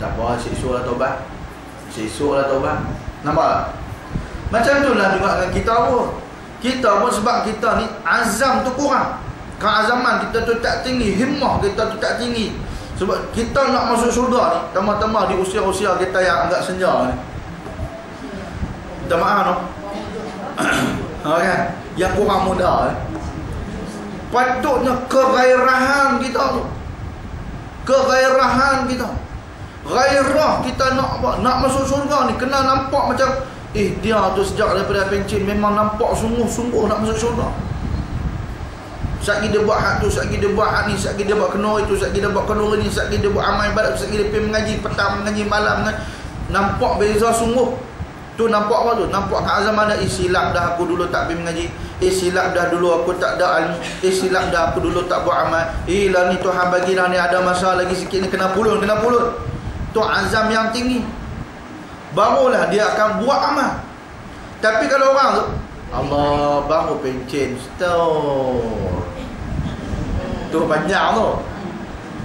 Tak apa, esok lah taubat. Esok lah taubat. Nampak tak? Macam tu lah juga dengan kita pun. Kita pun sebab kita ni azam tu kurang. Keazaman kita tu tak tinggi, himmah kita tu tak tinggi. Sebab kita nak masuk syurga ni, tambah-tambah di usia-usia kita yang agak senja ni. Minta maaf no. Kan? Yang kurang muda ni. Patutnya kegairahan kita tu. Kegairahan kita. Gairah kita nak apa? Nak masuk syurga ni kena nampak macam dia tu sejak daripada pencen memang nampak sungguh-sungguh nak masuk syurga. Sekali dia buat hak tu, sekali dia buat hak ni, sekali dia buat kena itu, sekali dia buat kena ni, sekali dia buat amal ibadat, sekali dia pergi mengaji petang, mengaji malam. Nampak beza sungguh. Tu nampak apa tu? Nampak keazaman dah. Silap dah aku dulu tak pergi mengaji. Silap dah dulu aku tak ada ilmu. Silap dah aku dulu tak buat amal. Lah ni Tuhan bagi dah ni ada masa lagi sikit ni kena pulun. Tu azam yang tinggi. Barulah dia akan buat amal. Tapi kalau orang tu Allah baru pencen setahun. Tu panjang tu.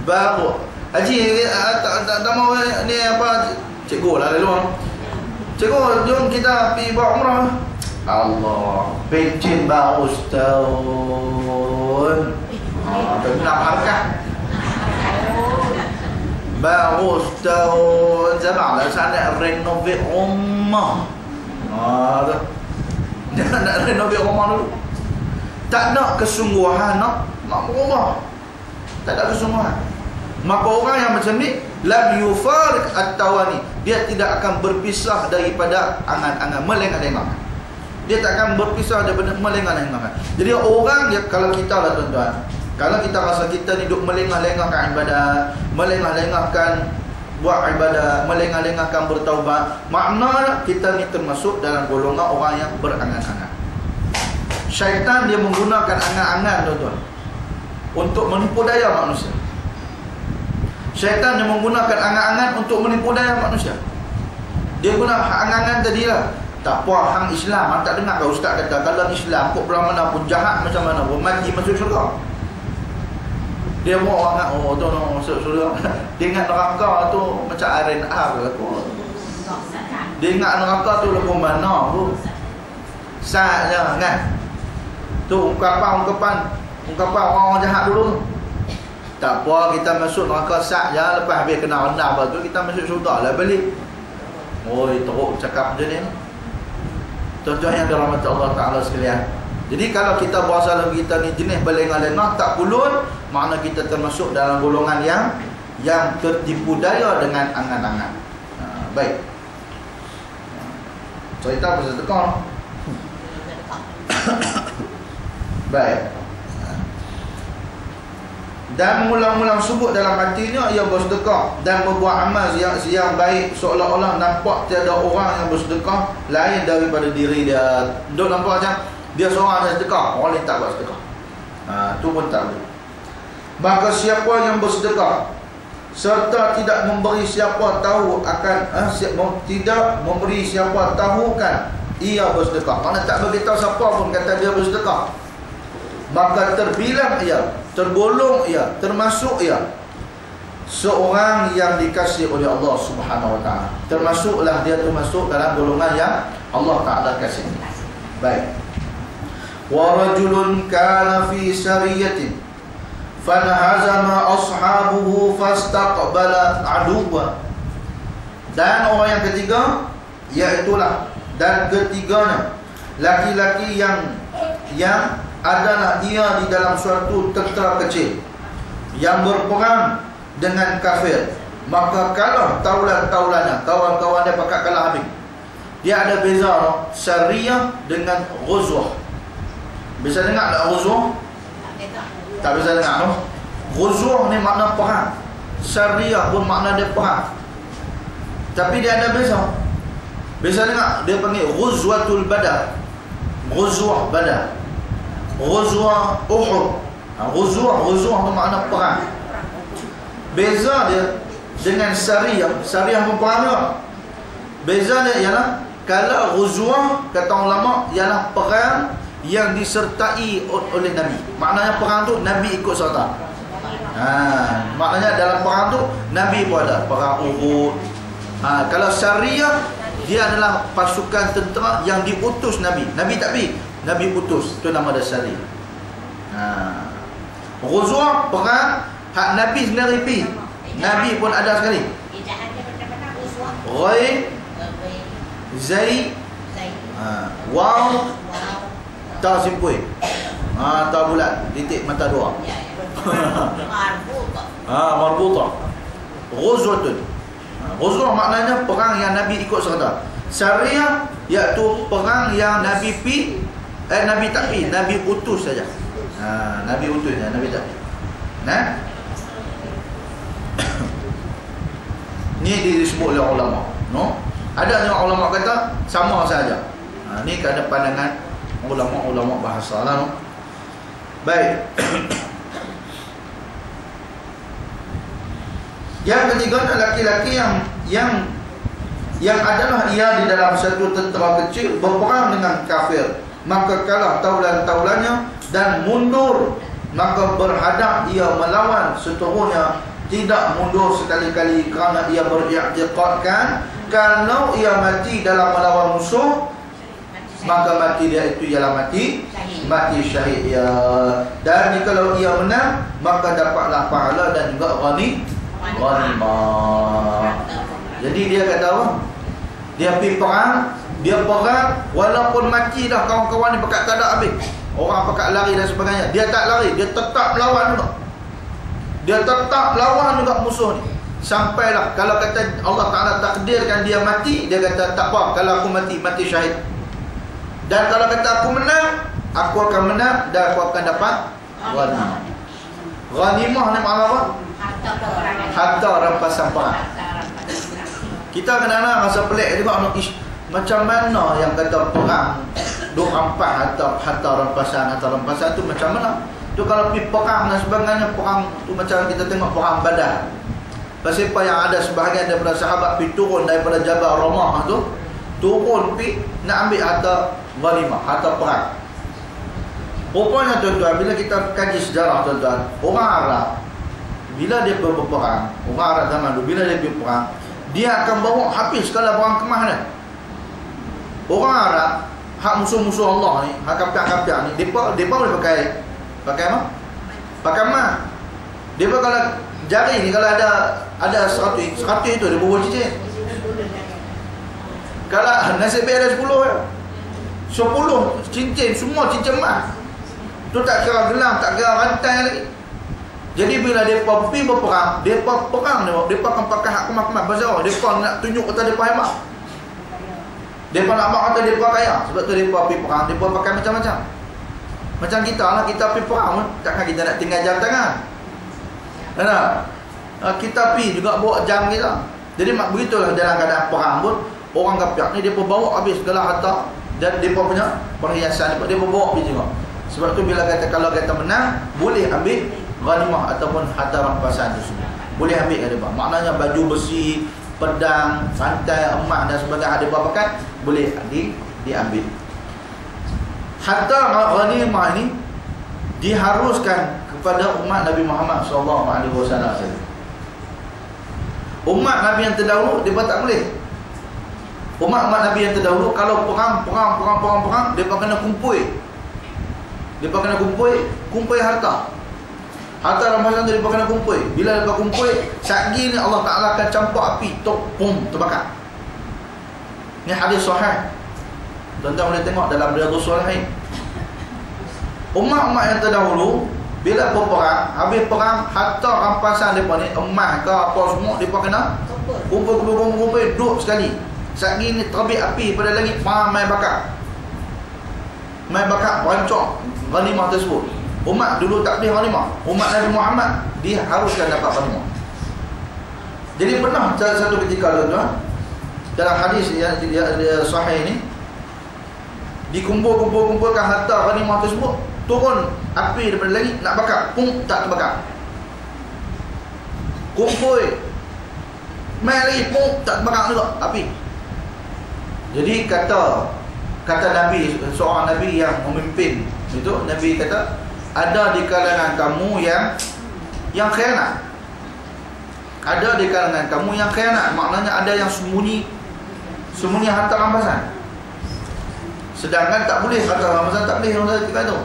Baru Haji tak mau ni apa cikgu lah lalu. Cikgu jom kita pergi buat umrah. Allah pencen baru setahun. Nak harkat. Baru setahun zaman lah saya nak renovate rumah. Tu. Dia nak renovate rumah dulu. Tak nak kesungguhan nak berubah. Tak ada kesungguhan. Maka orang yang macam ni lam yufarik at-tawani, dia tidak akan berpisah daripada angan-angan melengah-lengah. Dia tak akan berpisah daripada melengah-lengah. Jadi orang dia, kalau kita lah tuan-tuan, kalau kita rasa kita ni duk melengah-lengahkan ibadat, melengah-lengahkan buat ibadat, melengah-lengahkan bertaubat, maknanya kita ni termasuk dalam golongan orang yang berangan-angan. Syaitan dia menggunakan angan-angan tuan-tuan untuk menipu daya manusia. Syaitan dia menggunakan angan-angan untuk menipu daya manusia. Dia guna angan-angan tadi lah. Tak apa hang Islam, hang tak dengar ke ustaz kata kalau Islam kok belah mana pun jahat macam mana pun mati masuk syurga. Dia mau orang tu masuk syurga. Dia ingat neraka tu macam RNR lah kot. Dia ingat neraka tu lagu mana tu. Saatnya kan. Tu ungkapan orang jahat dulu. Tak apa kita masuk neraka sat je, lepas habis kena rendam apa tu kita masuk syurga lah balik. Oi teruk cakap macam ni. Tuan-tuan yang dirahmati Allah Taala sekalian. Jadi kalau kita berasa lagu kita ni jenis berlengah-lengah tak pulun, makna kita termasuk dalam golongan yang tertipu daya dengan angan-angan. Baik. Cerita pasal tekong. Baik. Dan mengulang-ulang sebut dalam hatinya ia bersedekah dan berbuat amal yang baik seolah-olah nampak tiada orang yang bersedekah lain daripada diri dia. Duk nampak macam dia seorang yang sedekah, orang lain tak buat sedekah. Tu pun tak boleh. Maka siapa yang bersedekah serta tidak memberi siapa tahu akan tidak memberi siapa tahu kan ia bersedekah. Mana tak beritahu siapa pun kata dia bersedekah. Maka terbilang ia, tergolong ia, termasuk ia seorang yang dikasihi oleh Allah Subhanahu wa taala. Termasuklah dia termasuk dalam golongan yang Allah Taala kasih. Baik. Wa rajulun kana fi sariyatin fanahazama ashabuhu fastaqbala aduwa. Dan orang yang ketiga iaitulah dan ketiganya laki-laki yang adalah ia di dalam suatu tentera kecil yang berperang dengan kafir. Maka kalau taulan-taulannya, kawan-kawan dia pakat kalah habis. Dia ada beza syariah dengan ghuzwah. Bisa dengar tak ghuzwah? Tak bisa dengar no? Ghuzwah ni makna perang, syariah pun makna dia perang. Tapi dia ada beza. Bisa dengar dia panggil ghuzwatul badar, ghuzwah badar, ghuzwah Uhud. Ghuzwah tu makna perang. Beza dia dengan syariah pun perang juga. Beza dia ialah kalau ghuzwah kata ulama ialah perang yang disertai oleh Nabi. Maknanya perang tu Nabi ikut serta. Maknanya dalam perang tu Nabi pun ada perang Uhud. Kalau Syariah, dia adalah pasukan tentera yang diutus Nabi. Nabi tak pergi, Nabi utus. Itu nama dia Syariah. Ghuzwah, perang hak Nabi sendiri pergi. Nabi pun ada sekali. Ghaib, Zai, Waw, Ta simpui, Ta bulat, titik mata dua. Marbutah. Ghuzwatun. Ghuzwah maknanya perang yang Nabi ikut serta. Syariah iaitu perang yang Nabi pi, Nabi tak pi, Nabi utus saja. Nabi utus saja, Nabi tak pi. Ni disebut oleh ulama. Ada yang ulama kata sama saja. Ni kerana pandangan ulama-ulama bahasa lah. Baik. Yang ketiga adalah laki-laki yang adalah ia di dalam satu tentera kecil berperang dengan kafir, maka kalah taulan-taulannya dan mundur, maka berhadap ia melawan seterusnya, tidak mundur sekali-kali kerana ia beriktikadkan kalau ia mati dalam melawan musuh, maka mati dia itu ialah mati syahid ya. Dan jikalau ia menang, maka dapatlah pahala dan juga ghanimah. Jadi dia kata apa? Dia pergi perang, dia perang walaupun mati dah kawan-kawan ni pekat tak ada habis. Orang pekat lari dan sebagainya, dia tak lari, dia tetap lawan juga. Dia tetap lawan juga musuh ni. Sampailah kalau kata Allah Ta'ala takdirkan dia mati, dia kata tak apa, kalau aku mati syahid. Dan kalau kata aku menang, aku akan menang dan aku akan dapat ghanimah. Ghanimah ni makna apa? Harta rampasan perang. Kita kadang-kadang rasa pelik juga, macam mana yang kata perang 24 harta rampasan tu macam mana? Tu kalau pergi perang dan sebagainya, perang tu macam kita tengok perang Badar. Pasal apa yang ada sebahagian daripada sahabat pergi turun daripada Jabal Ramah tu, turun pergi nak ambil harta ghanimah, harta perang. Rupanya tuan-tuan, bila kita kaji sejarah tuan-tuan, orang Arab bila dia berperang, orang Arab zaman dulu bila dia berperang, dia akan bawa habis sekali barang kemah dia. Orang Arab, hak musuh-musuh Allah ni, hak kafir-kafir ni, depa boleh pakai apa? Pakai emas. Depa kalau jari ni kalau ada 100 itu dia bawa cincin. Kalau nasib baik ada 10 ya. 10 cincin, semua cincin emas. Tu tak kira gelang, tak kira rantai lagi. Jadi bila depa pergi berperang, depa perang ni, depa akan pakai hak kemas-kemas. Pasal depa nak tunjuk kata depa hebat. Depa nak buat kata depa kaya. Sebab tu depa pergi perang, depa pakai macam-macam. Macam kita lah, kita pergi perang, takkan kita nak tinggal jam tangan. Kenapa? Kita pergi juga bawa jam kita. Jadi begitulah dalam keadaan perang pun, orang kafir ni depa bawa habis segala harta dan depa punya perhiasan depa bawa pergi juga. Sebab tu bila kata kalau kita menang, boleh ambil ghanimah ataupun harta rampasan tu semua. Boleh ambil ada apa? Maknanya baju besi, pedang, rantai, emas dan sebagainya ada pakai, boleh diambil. Harta ghanimah ini diharuskan kepada umat Nabi Muhammad SAW. Umat Nabi yang terdahulu depa tak boleh. Umat Nabi yang terdahulu kalau perang, depa kena kumpul. Depa kena kumpul harta. Harta rampasan tu depa kena kumpul. Bila depa kumpul, satgi ni Allah Taala akan campak api, pum, terbakar. Ni hadis sahih. Tuan-tuan boleh tengok dalam Riyadhus Shalihin. Umat-umat yang terdahulu bila berperang, habis perang, harta rampasan depa ni, emas ke apa semua depa kena kumpul, duduk sekali. Satgi ni terbit api pada langit, mai bakar. Mai bakar rancak ghanimah tersebut. Umat dulu tak boleh ghanimah. Umat Nabi Muhammad diharuskan dapat ghanimah. Jadi pernah satu ketika tuan-tuan, dalam hadis yang sahih ni, dikumpulkan harta ghanimah tersebut, turun api daripada langit nak bakar, pum, tak terbakar. Kumpul mai lagi, pum, tak terbakar juga api. Jadi kata Nabi, seorang Nabi yang memimpin itu, Nabi kata, ada di kalangan kamu yang yang khianat. Ada di kalangan kamu yang khianat, maknanya ada yang sembunyi harta rampasan. Sedangkan tak boleh, harta rampasan tak boleh orang kita tu.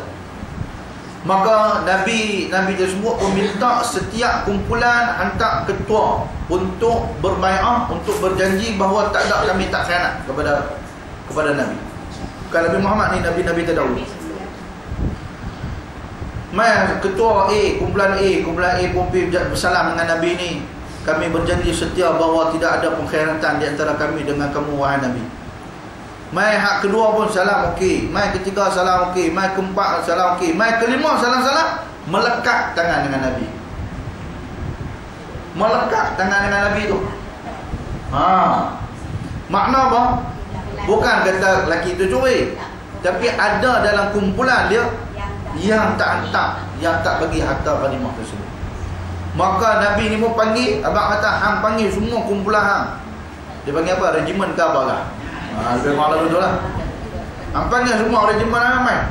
Maka Nabi tersebut meminta setiap kumpulan hantar ketua untuk berbai'ah, untuk berjanji bahawa tak ada, kami tak khianat kepada Nabi. Bukan Nabi Muhammad ni, Nabi terdahulu. Mai ketua A, kumpulan A pun pergi bersalam dengan Nabi ni. Kami berjanji setia bahawa tidak ada pengkhianatan di antara kami dengan kamu wahai Nabi. Mai hak kedua pun salam okey, mai ketiga salam okey, mai keempat salam okey, mai kelima salam, melekat tangan dengan Nabi. Melekat tangan dengan Nabi tu. Makna apa? Bukan kata lelaki tu curi, tapi ada dalam kumpulan dia yang tak hantar, yang tak bagi harta ghanimah tersebut. Maka Nabi ni pun panggil, abang kata hang panggil semua kumpulan hang. Dia panggil apa? Regimen ke apa lah? Lebih malam betul lah. Hang panggil semua regimen ramai.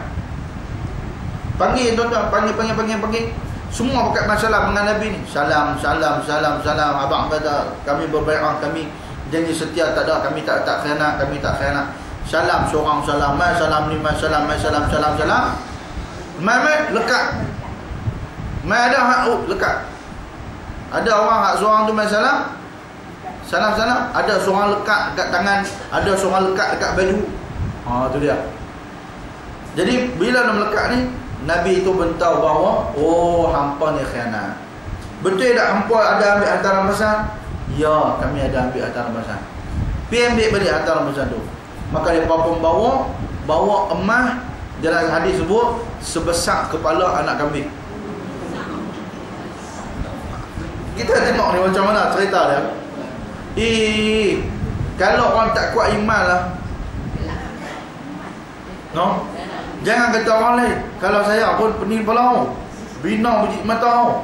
Panggil tuan-tuan, panggil. Semua pakai masalah dengan Nabi ni. Salam. Abang kata kami berbai'ah, kami janji setia, tak ada, kami tak khianat. Salam seorang salam, mai salam lima salam, mai salam. Mai lekat. Mai ada hak lekat. Ada orang hak seorang tu mai salam, ada seorang lekat dekat tangan, ada seorang lekat dekat baju. Tu dia. Jadi bila nak melekat ni, Nabi itu beritahu bahawa hampa ni khianat. Betul tak hampa ada ambil harta rampasan? Ya, kami ada ambil harta rampasan. Pergi ambil balik harta rampasan tu. Maka dia pun bawa emas, dalam hadis sebut sebesar kepala anak kambing. Kita tengok ni macam mana cerita dia. Kalau orang tak kuat iman lah, no? Jangan kata orang lain. Kalau saya pun pening kepala, bina biji mata,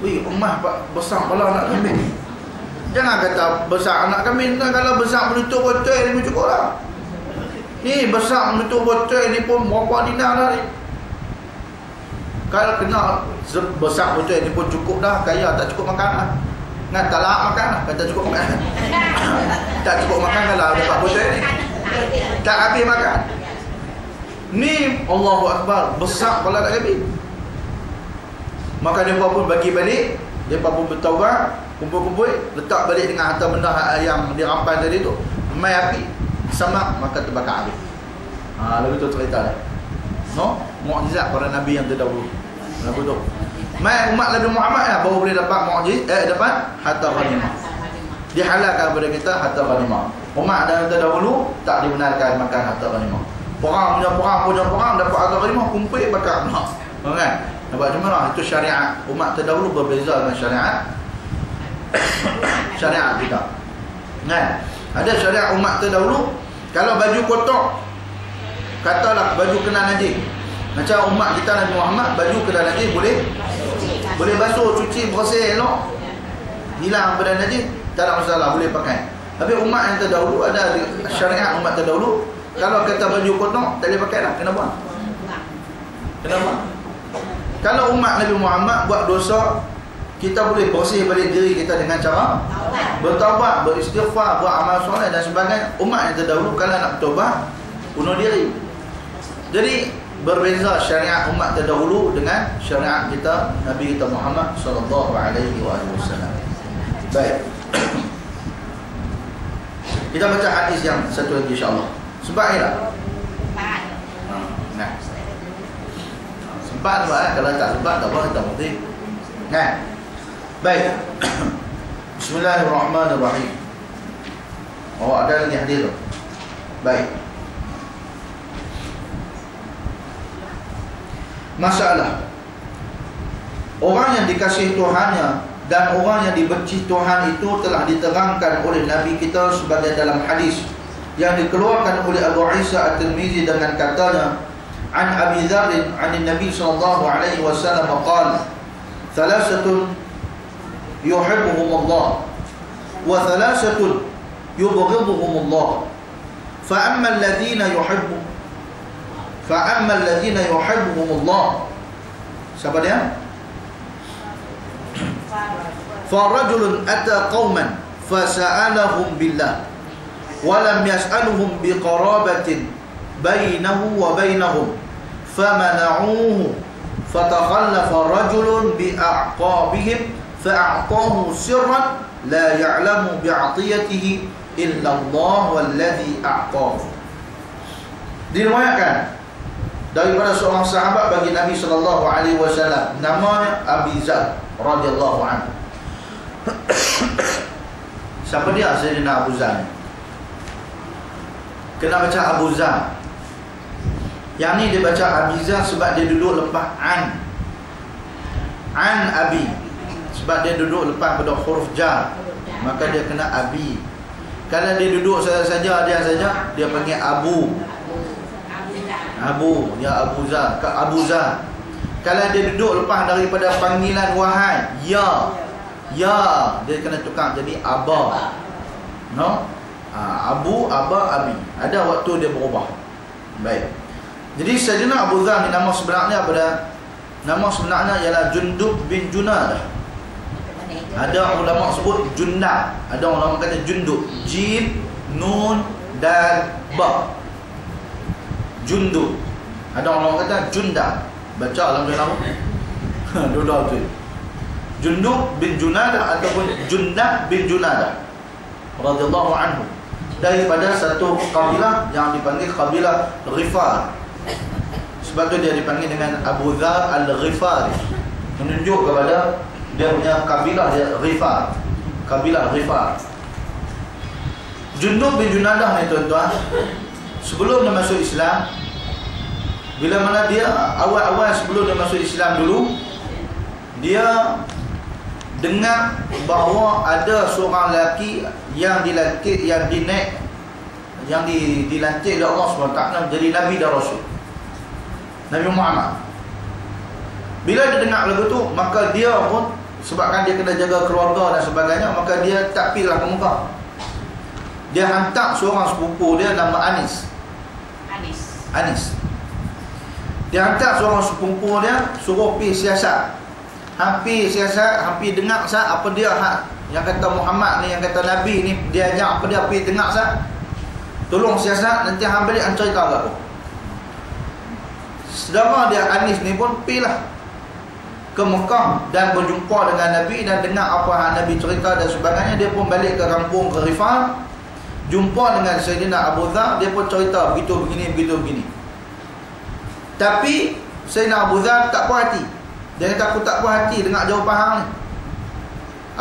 emas besar kepala anak kambing. Jangan kata besar anak kambing. Kalau besar menutup botol ni pun cukup lah. Ni besar menutup botol ni pun berapa dinar dah ni. Kalau kena besar botol ni pun cukup dah. Kaya tak cukup makan lah. Nak tak lahap makan lah. Kata cukup makan. Tak cukup makan kalau dapat botol ni. Tak habis makan. Ni Allahu Akbar, besar kepala tak habis. Maka dia pun bagi balik. Dia pun bertaubat, kumpul-kumpul, letak balik dengan harta benda yang dirampas tadi tu. Mai api sama, maka terbakar habis. Lalu tu cerita dia. No, mukjizat para nabi yang terdahulu. Lalu tu. Mai umat Nabi Muhammad lah baru boleh dapat mukjizat, dapat harta ghanimah. Dihalalkan kepada kita harta ghanimah. Umat yang terdahulu tak dibenarkan makan harta ghanimah. Perang dapat harta ghanimah, kumpul bakar pula. Kan? Nampak macam mana? Itu syariat. Umat terdahulu berbeza dengan syariat kita. Kan? Ada syariat umat terdahulu, kalau baju kotor, katalah baju kena najis. Macam umat kita Nabi Muhammad, baju kena najis boleh basuh, cuci, bersih elok, hilang badan najis, tak ada masalah, boleh pakai. Tapi umat yang terdahulu, ada syariat umat terdahulu, kalau kata baju kotor, tak boleh pakai lah. Kenapa? Kalau umat Nabi Muhammad buat dosa, kita boleh bersih balik diri kita dengan cara bertaubat, beristighfar, buat amal soleh dan sebagainya. Umat yang terdahulu kalau nak bertaubat, bunuh diri. Jadi berbeza syariat umat terdahulu dengan syariat kita Nabi kita Muhammad sallallahu alaihi wasallam. Baik. Kita baca hadis yang satu lagi insya-Allah. Sebab inilah. Nah. Sebab kalau tak sebab tak apa kita mesti. Kan? Baik. Bismillahirrahmanirrahim. Ada lagi hadis tu. Baik. Masalah orang yang dikasihi Tuhannya dan orang yang dibenci Tuhan itu telah diterangkan oleh Nabi kita sebagai dalam hadis yang dikeluarkan oleh Abu Isa At-Tirmizi dengan katanya, an Abi Dzar an Nabi sallallahu alaihi wasallam qala thalathatun yuhibbuhum Allah wa thalathatun yubghiduhum Allah fa amma alladhina yuhibbuhum Allah. Siapa dia? Farajulun ata qauman fasa'alahum billah wa lam yas'aluhum biqarabatin bainahu wa bainahum famana'uhu fatakhallafa rajulun bi'aqabihim fa'a'tahu sirran la ya'lamu bi'atiyatihi illa Allah walladhi a'tahu. Diriwayatkan daripada seorang sahabat bagi Nabi sallallahu alaihi wasallam, namanya Abi Zar radhiyallahu anhu. Siapa dia? Sayyidina Abu Zar. Kena baca Abu Zar. Yang ni dia baca Abi Zar sebab dia duduk lepas an Abi, sebab dia duduk lepas pada huruf jar, maka dia kena Abi. Kalau dia duduk saja dia panggil Abu, ya Abu Zar, Abu Zar. Kalau dia duduk lepas daripada panggilan wahai, ya, dia kena tukar jadi Aba. No? Abu, Aba, Abi. Ada waktu dia berubah. Baik. Jadi Sayyidina Abu Zar ni nama sebenarnya apa dah? Nama sebenarnya ialah Jundub bin Junadah. Ada ulama sebut Jundab, ada ulama kata Jundub. Jim, Nun, dan Ba. Jundub. Ada orang kata Jundab. Baca alhamdulillah. Dua-dua tu. Jundub bin Junadah ataupun Jundab bin Junadah radhiyallahu anhu, daripada satu kabilah yang dipanggil kabilah Ghifar. Sebab tu dia dipanggil dengan Abu Dhar al-Ghifari, menunjuk kepada dia punya kabilah dia Ghifar, kabilah Ghifar. Jundub bin Junadah ni tuan-tuan, sebelum dia masuk Islam, bila mana dia awal-awal sebelum dia masuk Islam dulu, dia dengar bahawa ada seorang lelaki yang dilantik, dilantik oleh Allah SWT menjadi Nabi dan Rasul, Nabi Muhammad. Bila dia dengar lagu tu, maka dia pun, sebabkan dia kena jaga keluarga dan sebagainya, maka dia tak pergilah ke Mekah. Dia hantar seorang sepupu dia nama Anis. Dia hantar seorang sepupu dia, suruh pergi siasat. Hampir dengar sah apa dia yang kata Muhammad ni, yang kata Nabi ni, dia ajak apa dia, pergi dengar sah. Tolong siasat, nanti hang balik hang cerita kat aku. Saudara dia Anis ni pun pergilah ke Mekah dan berjumpa dengan Nabi dan dengar apa yang Nabi cerita dan sebagainya. Dia pun balik ke kampung, ke Rifah, jumpa dengan Sayyidina Abu Dhar. Dia pun cerita begitu begini. Tapi Sayyidina Abu Dhar tak puas hati. Dia kata, aku tak puas hati dengar jawapan hang ni.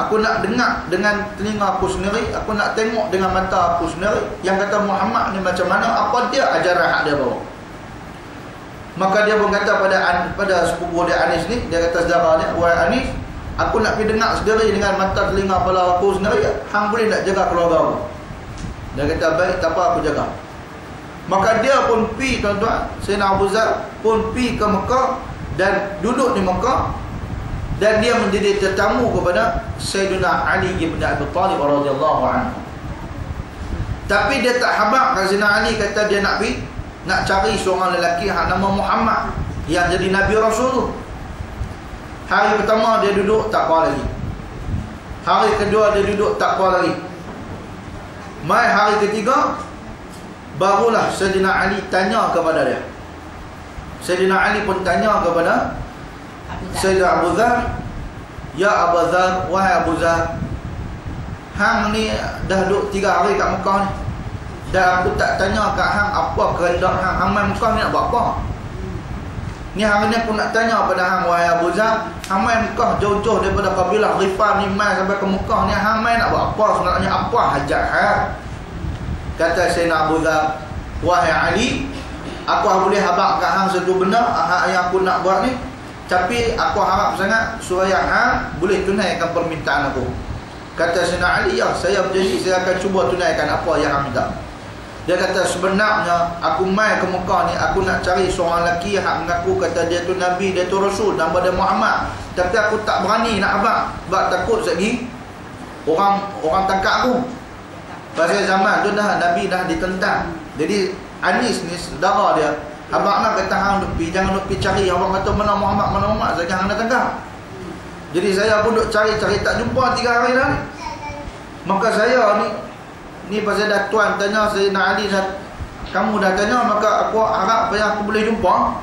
Aku nak dengar dengan telinga aku sendiri, aku nak tengok dengan mata aku sendiri yang kata Muhammad ni macam mana, apa dia ajaran hak dia bawa. Maka dia pun kata pada sepupu dia Anis ni, dia kata saudara dia, wahai Anis, aku nak pergi dengar sendiri dengan mata telinga kepala aku sendiri, hang boleh nak jaga keluarga aku? Dia kata, baik, tak apa, aku jaga. Maka dia pun pergi, tuan-tuan, Sayyidina Abu Zar pun pergi ke Mekah dan duduk di Mekah, dan dia menjadi tetamu kepada Sayyidina Ali bin Abi Thalib radhiyallahu anhu. Tapi dia tak habaq kan Sayyidina Ali kata dia nak pergi, nak cari seorang lelaki yang nama Muhammad yang jadi Nabi Rasul tu. Hari pertama dia duduk tak apa lagi. Hari kedua dia duduk tak apa lagi. Mai hari ketiga barulah Sayyidina Ali tanya kepada dia. Sayyidina Ali pun tanya kepada Sayyidina Abu Dhar, ya Abu Dhar, wahai Abu Dhar, hang ni dah duduk 3 hari kat Mekah ni, dan aku tak tanya kat hang apa kehendak hang. Hang mai Mekah ni nak buat apa? Ni hari ni aku nak tanya pada hang, wahai Abu Dhar, hang mai Mekah jauh-jauh daripada kabilah Ghifar ni mai sampai ke Mekah ni, hang mai nak buat apa sebenarnya? Apa hajat hang? Kata Sayyidina Abu Dhar, wahai Ali, aku boleh habaq kat hang satu benda yang aku nak buat ni, tapi aku harap sangat supaya hang boleh tunaikan permintaan aku. Kata Sayyidina Ali, ya, saya berjanji saya akan cuba tunaikan apa yang hang minta. Dia kata, sebenarnya aku mai ke Mekah ni, aku nak cari seorang lelaki yang mengaku kata dia tu Nabi, dia tu Rasul, nama dia Muhammad. Tapi aku tak berani nak habaq, sebab takut lagi orang tangkap aku. Pasal zaman tu dah Nabi dah ditentang. Jadi Anis ni saudara dia, habaq nak kata hang duk pi, jangan duk pi cari orang kata mana Muhammad, saya hang nak tangkap. Jadi saya pun duk cari tak jumpa 3 hari dah. Maka saya ni pasal dah tuan tanya Sayyidina Ali, kamu dah tanya, maka aku harap yang aku boleh jumpa.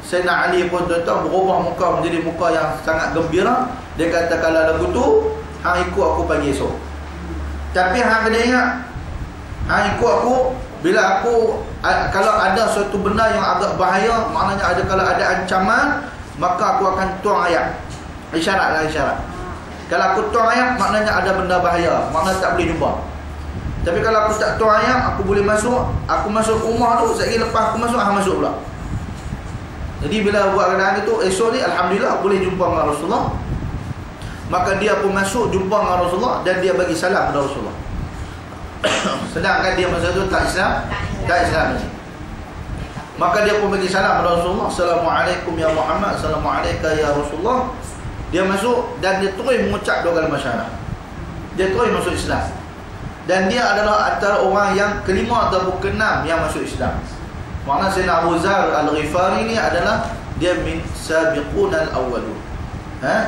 Sayyidina Ali pun tuan-tuan berubah muka menjadi muka yang sangat gembira. Dia kata, kalau lagu tu hang ikut aku pagi esok. Tapi hang kena ingat, hang ikut aku bila aku kalau ada suatu benda yang agak bahaya, maknanya kalau ada ancaman, maka aku akan tuang ayat. Isyarat. Kalau aku tuang ayat, maknanya ada benda bahaya, maknanya tak boleh jumpa. Tapi kalau aku tak tuang ayat, aku boleh masuk. Aku masuk rumah tu, sekali lepas aku masuk, hang masuk pula. Jadi bila buat keadaan itu, esok ni alhamdulillah boleh jumpa dengan Rasulullah. Maka dia pun masuk jumpa dengan Rasulullah dan dia bagi salam kepada Rasulullah. Sedangkan dia masa tu tak Islam. Maka dia pun bagi salam kepada Rasulullah. Assalamualaikum ya Muhammad, Assalamualaikum ya Rasulullah. Dia masuk dan dia terus mengucap 2 kalimah syahadah. Dia terus masuk Islam. Dan dia adalah antara orang yang kelima atau ke-6 yang masuk Islam. Maknanya Sayyidina Abu Zar Al-Ghifari ni adalah dia min sabiqun al-awwalun.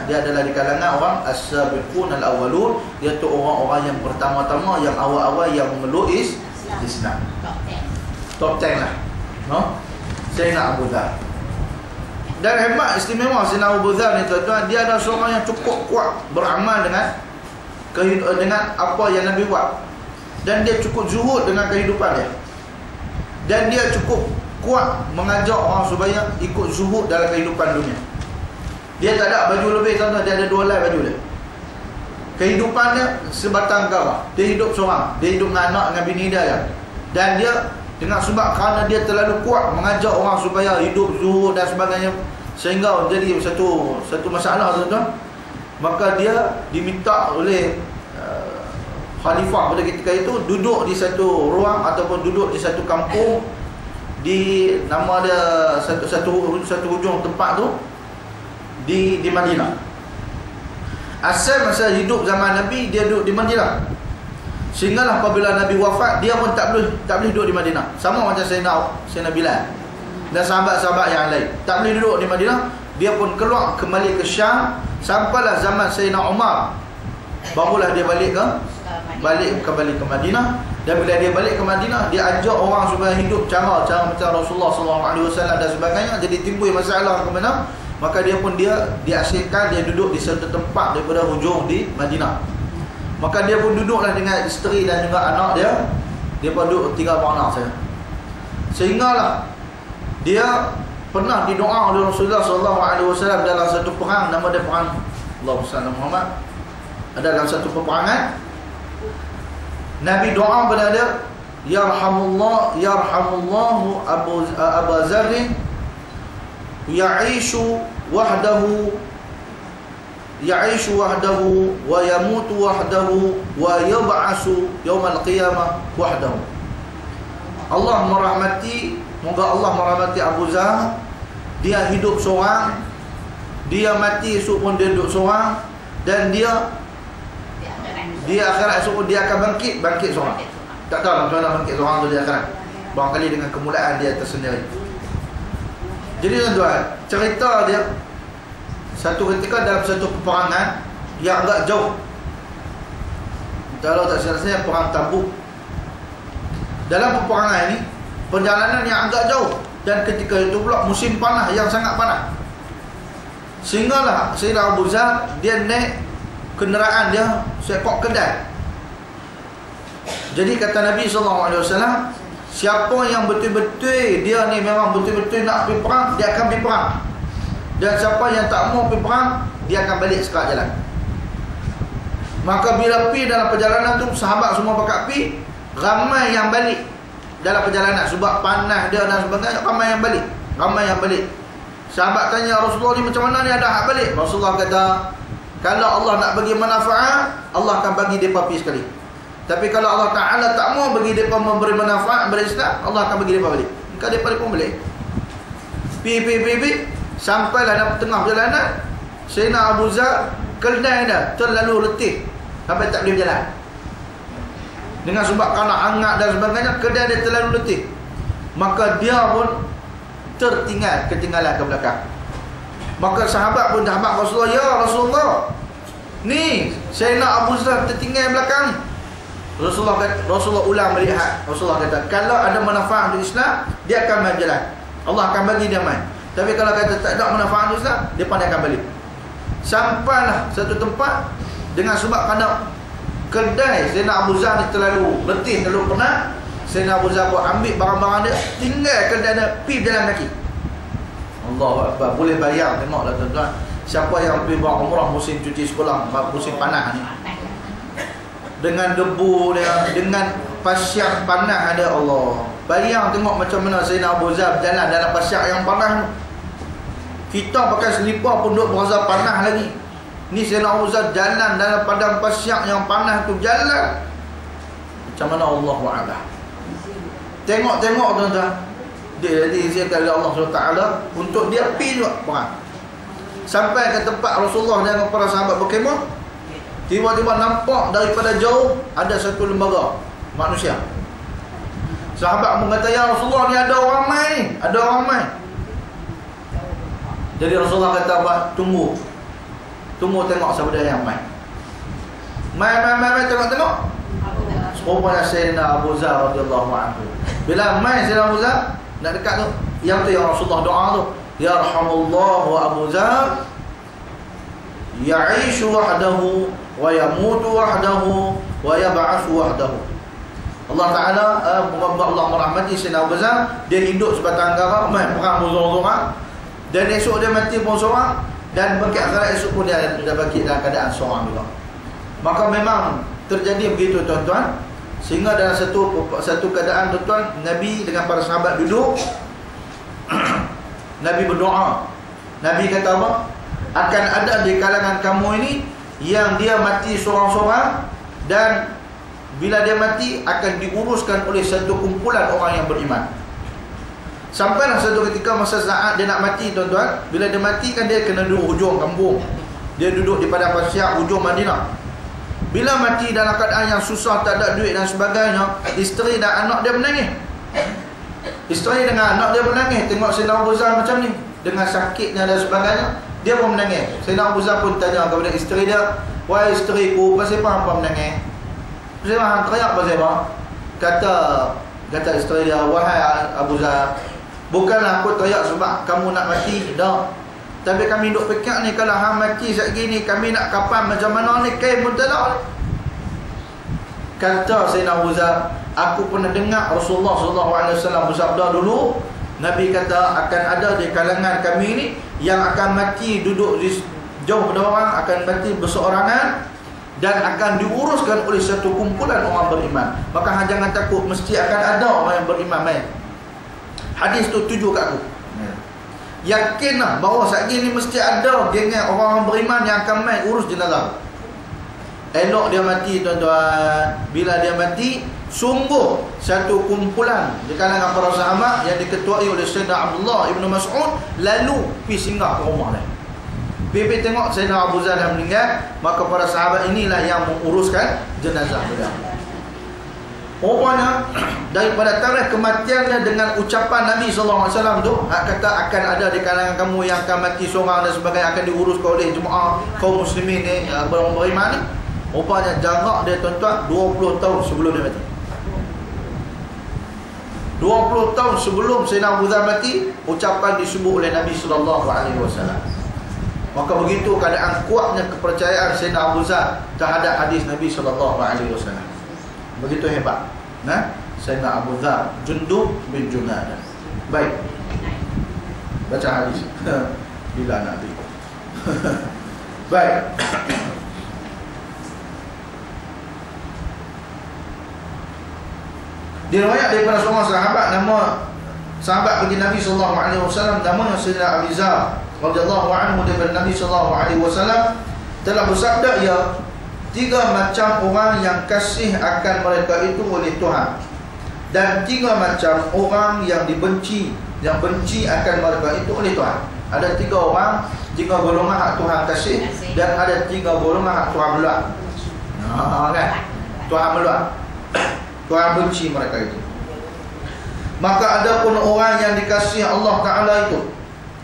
Dia adalah di kalangan orang as-sabiqun al-awwalun, iaitu orang-orang yang pertama-tama, yang awal-awal yang memeluk Islam. Top 10 lah. Sayyidina Abu Zar. Dan hebat istimewa Sayyidina Abu Zar ni tuan-tuan, dia adalah seorang yang cukup kuat beramal dengan apa yang Nabi buat. Dan dia cukup zuhud dengan kehidupan dia. Dan dia cukup kuat mengajak orang supaya ikut zuhud dalam kehidupan dunia. Dia tak ada baju lebih tuan-tuan, dia ada 2 helai baju dia. Kehidupan dia sebatang kara. Dia hidup seorang, dia hidup dengan anak, dengan bini dia. Dan dia dengan sebab kerana dia terlalu kuat mengajak orang supaya hidup zuhud dan sebagainya, sehingga jadi satu masalah tuan-tuan. Maka dia diminta oleh khalifah pada ketika itu duduk di satu ruang ataupun duduk di satu kampung, di nama dia satu hujung tempat tu di Madinah. Asal masa hidup zaman Nabi dia duduk di Madinah. Sehinggalah apabila Nabi wafat, dia pun tak boleh duduk di Madinah. Sama macam Sayyidina Bilal dan sahabat-sahabat yang lain, tak boleh duduk di Madinah. Dia pun keluar kembali ke Syam. Sampailah zaman Sayyidina Umar, barulah dia balik kembali ke Madinah. Dan bila dia balik ke Madinah, dia ajak orang supaya hidup cara macam Rasulullah SAW dan sebagainya. Jadi timbul masalah ke mana, maka dia pun diasingkan, dia duduk di satu tempat daripada hujung di Madinah. Maka dia pun duduklah dengan isteri dan juga anak dia. Dia pun duduk 3 beranak saja. Sehinggalah dia pernah didoa oleh Rasulullah SAW dalam satu perang, nama dia perang Allahumma salli Muhammad. Ada dalam satu peperangan, Nabi doa kepada dia, yarhamullahu Abu Zar ya'ishu wahdahu wa yamutu wahdahu wa yab'asu yaumal qiyamah wahdahu. Allah merahmati, moga Allah merahmati Abu Zar. Dia hidup seorang, dia mati esok pun dia duduk seorang, dan dia akhirat esok pun dia akan bangkit seorang. Tak tahu macam mana bangkit seorang tu di akhirat, barangkali dengan kemuliaan dia tersendiri. Jadi tuan-tuan, cerita dia satu ketika dalam satu peperangan yang agak jauh. Kalau tak silap saya, perang Tabuk. Dalam peperangan ini, perjalanan yang agak jauh, dan ketika itu pula musim panas yang sangat panas. Sehinggalah Sayyidina Abu Zar dia naik kenderaan dia seekor kedai. Jadi kata Nabi SAW, siapa yang betul-betul dia ni memang betul-betul nak pergi perang, dia akan pergi perang. Dan siapa yang tak mau pergi perang, dia akan balik sekat jalan. Maka bila pergi dalam perjalanan tu, sahabat semua pakat pergi, ramai yang balik dalam perjalanan sebab panas dia dan sebagainya. Ramai yang balik. Sahabat tanya Rasulullah ni, macam mana ni ada hak balik? Rasulullah kata, kalau Allah nak bagi manfaat, Allah akan bagi mereka pergi sekali. Tapi kalau Allah Ta'ala tak mau bagi mereka memberi manfaat, beri Islam, Allah akan bagi mereka balik. Maka mereka pun balik. Pergi. Sampailah dalam tengah perjalanan, Sayyidina Abu Zar kedai dah terlalu letih sampai tak boleh berjalan. Dengan sebab kerana hangat dan sebagainya, kedai dia terlalu letih. Maka dia pun ketinggalan ke belakang. Maka sahabat pun dah habaq Rasulullah, ya Rasulullah, ni Sayyidina Abu Zar tertinggal belakang. Rasulullah ulang melihat. Rasulullah kata, kalau ada manfaat untuk Islam, dia akan berjalan. Allah akan bagi dia main. Tapi kalau kata tak ada manfaat untuk Islam, dia pandai akan balik. Sampailah satu tempat dengan sebab kerana kedai Sayyidina Abu Zar ni terlalu letih, terlalu penat, Sayyidina Abu Zar pun ambil barang-barang dia, tinggal kedai dia, pergi jalan kaki. Allahu Akbar. Boleh bayang, tengoklah tuan-tuan, siapa yang pergi buat umrah musim cuti sekolah, musim panas ni, dengan debu dia, dengan pasyak panas ada, Allah. Bayang tengok macam mana Sayyidina Abu Zar berjalan dalam pasyak yang panas. Kita pakai selipar pun duduk berasa panas lagi. Ni Sayyidina Abu Zar jalan dalam padang pasyak yang panas tu, jalan macam mana Allah Ta'ala. Tengok-tengok tuan-tuan, dia jadi izin dari Allah SWT untuk dia pergi juga perang. Sampai ke tempat Rasulullah dan para sahabat berkemah, tiba-tiba nampak daripada jauh ada satu lembaga manusia. Sahabat mengata, ya Rasulullah, ni ada orang ramai ni, ada orang ramai. Jadi Rasulullah kata apa? Tunggu tengok siapa dia yang main. Main tengok. Rupanya Sayyidina Abu Zar radhiyallahu anhu. Bila main Sayyidina Abu Zar nak dekat tu, yang tu yang Rasulullah doa tu, yarhamullahu Abu Zar ya'ishu wahdahu wa yamutu wahdahu wa yab'atsu wahdahu. Allah Ta'ala Allah merahmati Sayyidina Abu Zar, dia hidup sebatang kara, main perang seorang-seorang, dan esok dia mati pun seorang, dan bangkit akhirat esok pun dia bangkit dalam keadaan seorang juga. Maka memang terjadi begitu tuan-tuan, sehingga dalam satu keadaan tuan-tuan, Nabi dengan para sahabat duduk. Nabi berdoa. Nabi kata apa? Akan ada di kalangan kamu ini yang dia mati seorang-seorang, dan bila dia mati akan diuruskan oleh satu kumpulan orang yang beriman. Sampailah satu ketika masa saat dia nak mati tuan-tuan, bila dia mati kan dia kena duduk hujung kampung, dia duduk di padang pasir hujung Madinah. Bila mati dalam keadaan yang susah, tak ada duit dan sebagainya, isteri dan anak dia menangis. Isteri dengan anak dia menangis tengok Sayyidina Abu Zar macam ni, dengan sakitnya dan sebagainya, dia pun menangis. Sayyidina Abu Zar pun tanya kepada isteri dia, wahai isteriku, pasal apa menangis? Pasal apa teriak, pasal apa? Kata isteri dia, wahai Abu Zar, bukanlah aku teriak sebab kamu nak mati, dah. Tapi kami duk fikir ni, kalau hang mati saat gini, kami nak kapan macam mana ni, kain pun tak ada. Kata Sayyidina Abu Zar, aku pernah dengar Rasulullah SAW bersabda dulu, Nabi kata akan ada di kalangan kami ni yang akan mati duduk di jauh pada orang, akan mati berseorangan, dan akan diuruskan oleh satu kumpulan orang beriman. Maka hang jangan takut, mesti akan ada orang yang beriman main. Hadis tu tuju kat aku. Yakinlah bahawa saat ini mesti ada geng-geng orang-orang beriman yang akan main urus jenazah. Elok dia mati tuan-tuan. Bila dia mati, sungguh satu kumpulan di kalangan para sahabat yang diketuai oleh Sayyidina Abdullah Ibn Mas'ud lalu pergi singgah ke rumah dia. Pergi tengok Sayyidina Abu Zar yang meninggal, maka para sahabat inilah yang menguruskan jenazah dia. Rupanya daripada tarikh kematiannya dengan ucapan Nabi SAW tu, kata akan ada di kalangan kamu yang akan mati seorang dan sebagainya, akan diurus oleh jemaah kaum muslimin ni, beriman ni. Rupanya jarak dia tuan-tuan 20 tahun sebelum dia mati. 20 tahun sebelum Sayyidina Abu Zar mati, ucapan disebut oleh Nabi SAW. Maka begitu keadaan kuatnya kepercayaan Sayyidina Abu Zar terhadap hadis Nabi SAW. Begitu hebat. Nah, Sayyidina Abu Zar Jundub bin Junadah. Baik. Baca hadis. Bila Nabi. Baik. Diriwayat daripada seorang sahabat, nama sahabat bagi Nabi SAW, namanya Sayyidina Abu Zar radhiyallahu anhu, daripada Nabi SAW telah bersabda, ya, 3 macam orang yang kasih akan mereka itu oleh Tuhan, dan 3 macam orang yang dibenci, yang benci akan mereka itu oleh Tuhan. Ada 3 orang, 3 golongan hak Tuhan kasih, dan ada 3 golongan hak Tuhan melak. Kan? Tuhan melak, Tuhan benci mereka itu. Maka ada pun orang yang dikasihi Allah Ta'ala itu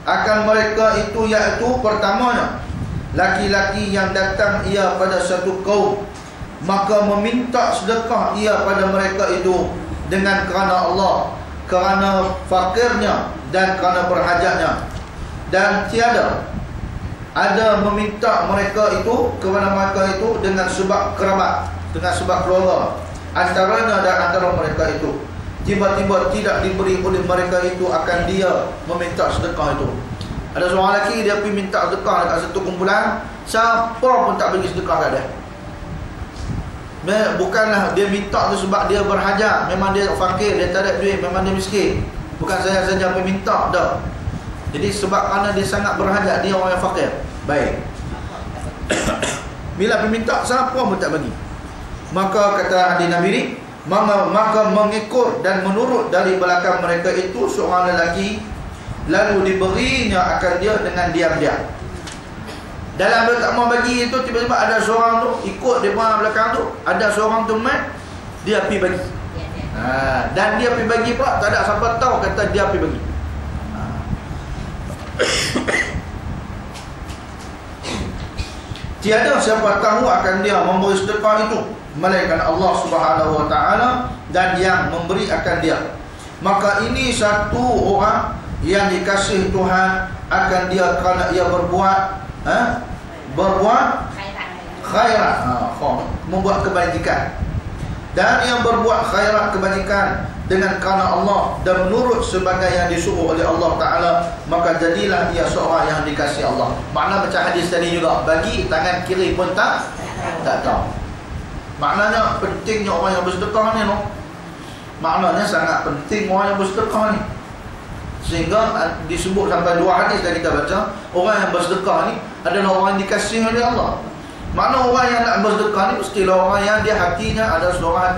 akan mereka itu, iaitu pertamanya laki-laki yang datang ia pada satu kaum, maka meminta sedekah ia pada mereka itu dengan kerana Allah, kerana fakirnya dan kerana berhajatnya, dan tiada ada meminta mereka itu kepada mereka itu dengan sebab kerabat, dengan sebab keluarga antaranya dan antara mereka itu tiba-tiba tidak diberi oleh mereka itu akan dia meminta sedekah itu. Ada seorang lelaki dia pergi minta sedekah dekat satu kumpulan, siapa pun tak bagi sedekah kat dia. Bukanlah dia minta tu sebab dia berhajat, memang dia fakir, dia tak ada duit, memang dia miskin. Bukan saya saja pergi minta dah. Jadi sebab kerana dia sangat berhajat, dia orang yang fakir. Baik. Bila pergi minta, siapa pun tak bagi. Maka kata hadis Nabi ni, maka mengikut dan menurut dari belakang mereka itu seorang lelaki, lalu diberinya akan dia dengan diam-diam. Dalam dia tak mau bagi itu, tiba-tiba ada seorang tu ikut dia belakang tu, ada seorang tu dia pergi bagi. Dan dia pergi bagi pula, tak ada siapa tahu kata dia pergi bagi. Tiada siapa tahu akan dia memberi sedekah itu melainkan Allah Subhanahu wa taala, dan yang memberi akan dia. Maka ini satu orang yang dikasih Tuhan akan dia kerana ia berbuat khairat, membuat kebajikan. Dan yang berbuat khairat kebajikan dengan kerana Allah dan menurut sebagai yang disuruh oleh Allah Ta'ala, maka jadilah ia seorang yang dikasih Allah. Makna macam hadis tadi juga, bagi tangan kiri pun tak tahu. Maknanya pentingnya orang yang bersedekah ni, no? Maknanya sangat penting orang yang bersedekah ni. Sehingga disebut sampai 2 hadis yang kita baca, orang yang bersedekah ni adalah orang yang dikasihi oleh Allah. Makna orang yang nak bersedekah ni mestilah orang yang dia hatinya ada seorang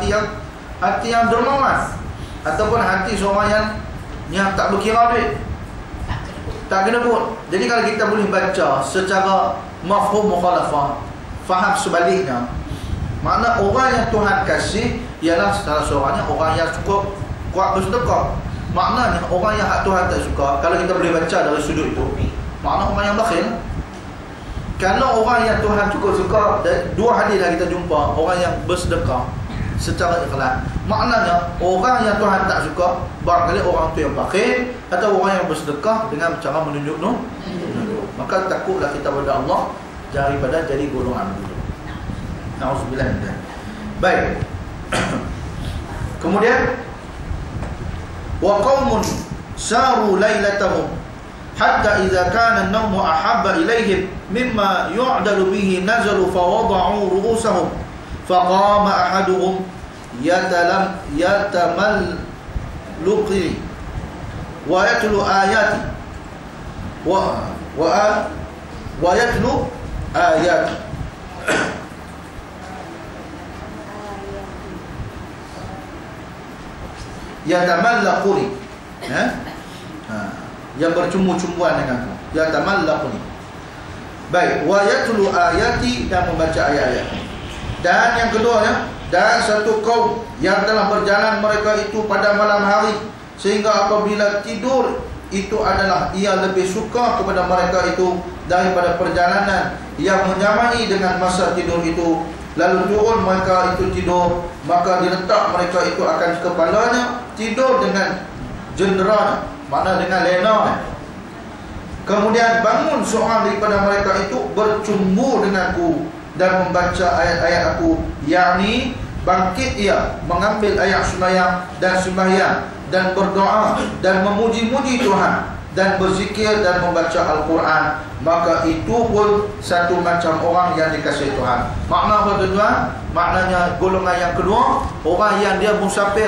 hati yang dermawan, ataupun hati seorang yang tak berkira duit, tak kena pun. Jadi kalau kita boleh baca secara mafhum mukhalafah, faham sebaliknya, makna orang yang Tuhan kasih ialah salah seorangnya orang yang cukup kuat bersedekah. Maknanya orang yang hak Tuhan tak suka, kalau kita boleh baca dari sudut itu, makna orang yang bakhil. Kerana orang yang Tuhan cukup suka, 2 hadis dah kita jumpa, orang yang bersedekah secara ikhlas. Maknanya orang yang Tuhan tak suka, barangkali orang tu yang bakhil atau orang yang bersedekah dengan cara menunjuk. Maka takutlah kita pada Allah daripada jadi golongan itu. Nauzubillah. Baik. Kemudian wa qaumun saru lailatahum hatta idza kana an-nawmu ahabba ilaihim mimma yu'dalu bihi nazalu fa wada'u ru'usahum faqama ahaduhum yatamalluqi wa yatlu ayati wa yatlu ayati yatamallaquni, yang bercumbu-cumbuan denganku, yatamallaquni. Baik, wa yatlu ayati, dan membaca ayat-ayat. Dan yang keduanya, dan satu kaum yang telah berjalan mereka itu pada malam hari, sehingga apabila tidur itu adalah ia lebih suka kepada mereka itu daripada perjalanan yang menyamai dengan masa tidur itu. Lalu turun mereka itu tidur, maka diletak mereka itu akan kepalanya, tidur dengan jendera, makna dengan lenanya. Kemudian bangun seorang daripada mereka itu bercumbu denganku dan membaca ayat-ayat aku, yakni bangkit ia mengambil ayat sembahyang dan sembahyang dan berdoa dan memuji-muji Tuhan dan berzikir dan membaca Al-Quran. Maka itu pun satu macam orang yang dikasihi Tuhan. Makna apa tuan-tuan? Maknanya golongan yang kedua, orang yang dia musafir,